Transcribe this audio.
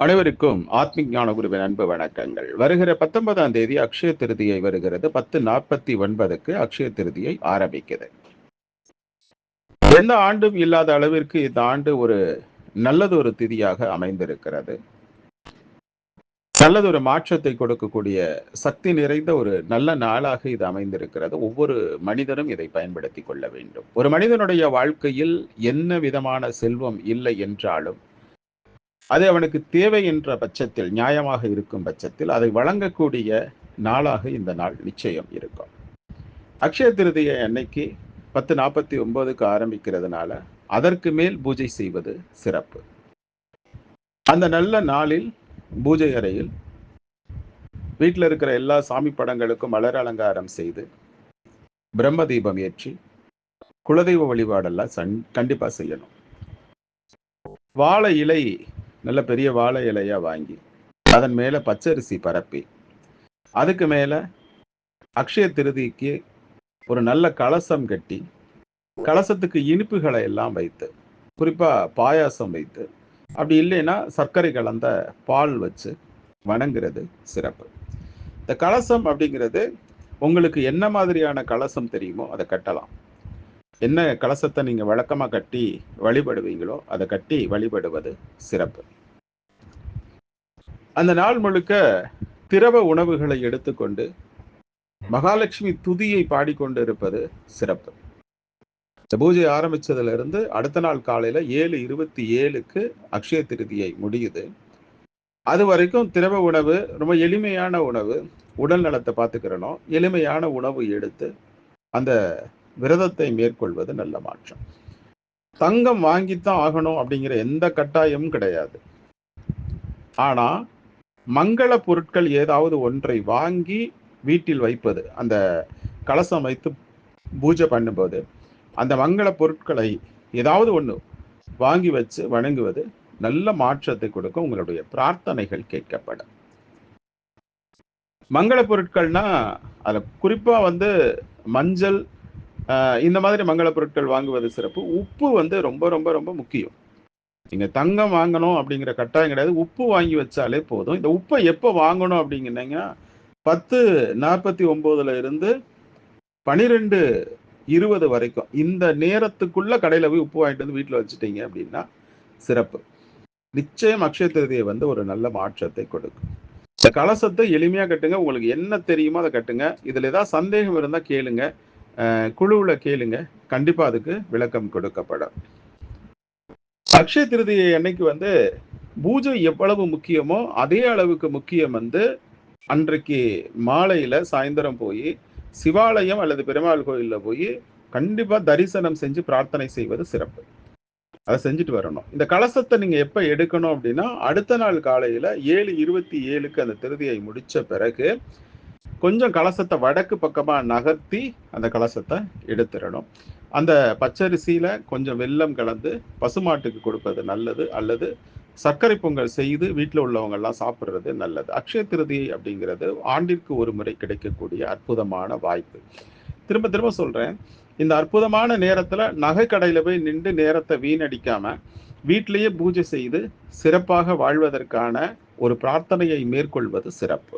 அனைவருக்கும் ஆத்மிக் ஞான குருவின் அன்பு வணக்கங்கள். வருகிற 19ஆம் தேதி அக்ஷய திருதியை வருகிறது. 10:49க்கு அக்ஷய திருதியை ஆரம்பிக்குது. எந்த ஆண்டும் இல்லாத அளவிற்கு இந்த ஆண்டு ஒரு நல்லதொரு திதியாக அமைந்திருக்கிறது. நல்லதொரு மாற்றத்தை கொடுக்கக்கூடிய சக்தி நிறைந்த ஒரு நல்ல நாளாக இது அமைந்திருக்கிறது. ஒவ்வொரு மனிதனும் இதை பயன்படுத்திக் கொள்ள வேண்டும். ஒரு மனிதனுடைய வாழ்க்கையில் என்ன விதமான செல்வம் இல்லை என்றாலும் அது அவனுக்கு தேவை என்ற பட்சத்தில், நியாயமாக இருக்கும் பட்சத்தில் அதை வழங்கக்கூடிய நாளாக இந்த நாள் நிச்சயம் இருக்கும். அக்ஷய திருதியை அன்னைக்கு 10:49க்கு ஆரம்பிக்கிறதுனால அதற்கு மேல் பூஜை செய்வது சிறப்பு. அந்த நல்ல நாளில் பூஜை அறையில் வீட்டில் இருக்கிற எல்லா சாமி படங்களுக்கும் மலர் அலங்காரம் செய்து பிரம்ம தீபம் ஏற்றி குலதெய்வ வழிபாடெல்லாம் கண்டிப்பா செய்யணும். வாழை இலை, நல்ல பெரிய வாழை இலையா வாங்கி அதன் மேல பச்சரிசி பரப்பி அதுக்கு மேல அக்ஷய திருதிக்கு ஒரு நல்ல கலசம் கட்டி கலசத்துக்கு இனிப்புகளை எல்லாம் வைத்து, குறிப்பா பாயாசம் வைத்து, அப்படி இல்லைன்னா சர்க்கரை கலந்த பால் வச்சு வணங்குறது சிறப்பு. இந்த கலசம் அப்படிங்கிறது உங்களுக்கு என்ன மாதிரியான கலசம் தெரியுமோ அதை கட்டலாம். என்ன கலசத்தை நீங்க வழக்கமா கட்டி வழிபடுவீங்களோ அதை கட்டி வழிபடுவது சிறப்பு. அந்த நாள் முழுக்க திரவ உணவுகளை எடுத்துக்கொண்டு மகாலட்சுமி துதியை பாடிக்கொண்டு இருப்பது சிறப்பு. இந்த பூஜை ஆரம்பிச்சதுல இருந்து அடுத்த நாள் காலையில 7:27க்கு அக்ஷய திருதியை முடியுது. அது வரைக்கும் திரவ உணவு, ரொம்ப எளிமையான உணவு, உடல் நலத்தை பார்த்துக்கிறணும், எளிமையான உணவு எடுத்து அந்த விரதத்தை மேற்கொள்வது நல்ல மாற்றம். தங்கம் வாங்கித்தான் ஆகணும் அப்படிங்கிற எந்த கட்டாயமும் கிடையாது. ஆனா மங்கள பொருட்கள் ஏதாவது ஒன்றை வாங்கி வீட்டில் வைப்பது, அந்த கலசம் வைத்து பூஜை பண்ணும்போது அந்த மங்கள பொருட்களை ஏதாவது ஒன்று வாங்கி வச்சு வணங்குவது நல்ல மாற்றத்தை கொடுக்கும். உங்களுடைய பிரார்த்தனைகள் கேட்கப்படும். மங்கள பொருட்கள்னா அதில் குறிப்பா மஞ்சள், இந்த மாதிரி மங்கள பொருட்கள் வாங்குவது சிறப்பு. உப்பு ரொம்ப ரொம்ப ரொம்ப முக்கியம். நீங்க தங்கம் வாங்கணும் அப்படிங்கிற கட்டாயம் கிடையாது. உப்பு வாங்கி வச்சாலே போதும். இந்த உப்பை எப்போ வாங்கணும் அப்படிங்கன்னா 10:49 இருந்து 12:20 வரைக்கும் இந்த நேரத்துக்குள்ள கடையில போய் உப்பு வாங்கிட்டு வந்து வீட்டில் வச்சுட்டீங்க அப்படின்னா சிறப்பு. நிச்சயம் அக்ஷய திருதியை ஒரு நல்ல மாற்றத்தை கொடுக்கும். இந்த கலசத்தை எளிமையா கட்டுங்க. உங்களுக்கு என்ன தெரியுமோ அதை கட்டுங்க. இதுல ஏதாவது சந்தேகம் இருந்தா கேளுங்க, குழுவுல கேளுங்க, கண்டிப்பா அதுக்கு விளக்கம் கொடுக்கப்படும். அக்ஷய திருதியை அன்னைக்கு பூஜை எவ்வளவு முக்கியமோ அதே அளவுக்கு முக்கியம் அன்றைக்கு மாலையில சாயந்தரம் போய் சிவாலயம் அல்லது பெருமாள் கோயில்ல போய் கண்டிப்பா தரிசனம் செஞ்சு பிரார்த்தனை செய்வது சிறப்பு. அதை செஞ்சுட்டு வரணும். இந்த கலசத்தை நீங்க எப்ப எடுக்கணும் அப்படின்னா அடுத்த நாள் காலையில 7:27க்கு அந்த திருதியை முடிச்ச பிறகு கொஞ்சம் கலசத்தை வடக்கு பக்கமா நகர்த்தி அந்த கலசத்தை எடுத்துடணும். அந்த பச்சரிசியில கொஞ்சம் வெல்லம் கலந்து பசுமாட்டுக்கு கொடுப்பது நல்லது, அல்லது சர்க்கரை பொங்கல் செய்து வீட்டில் உள்ளவங்க எல்லாம் சாப்பிட்றது நல்லது. அக்ஷய திருதி அப்படிங்கிறது ஆண்டிற்கு ஒரு முறை கிடைக்கக்கூடிய அற்புதமான வாய்ப்பு. திரும்ப திரும்ப சொல்றேன், இந்த அற்புதமான நேரத்துல நகை கடையில போய் நின்று நேரத்தை வீணடிக்காம வீட்டிலேயே பூஜை செய்து சிறப்பாக வாழ்வதற்கான ஒரு பிரார்த்தனையை மேற்கொள்வது சிறப்பு.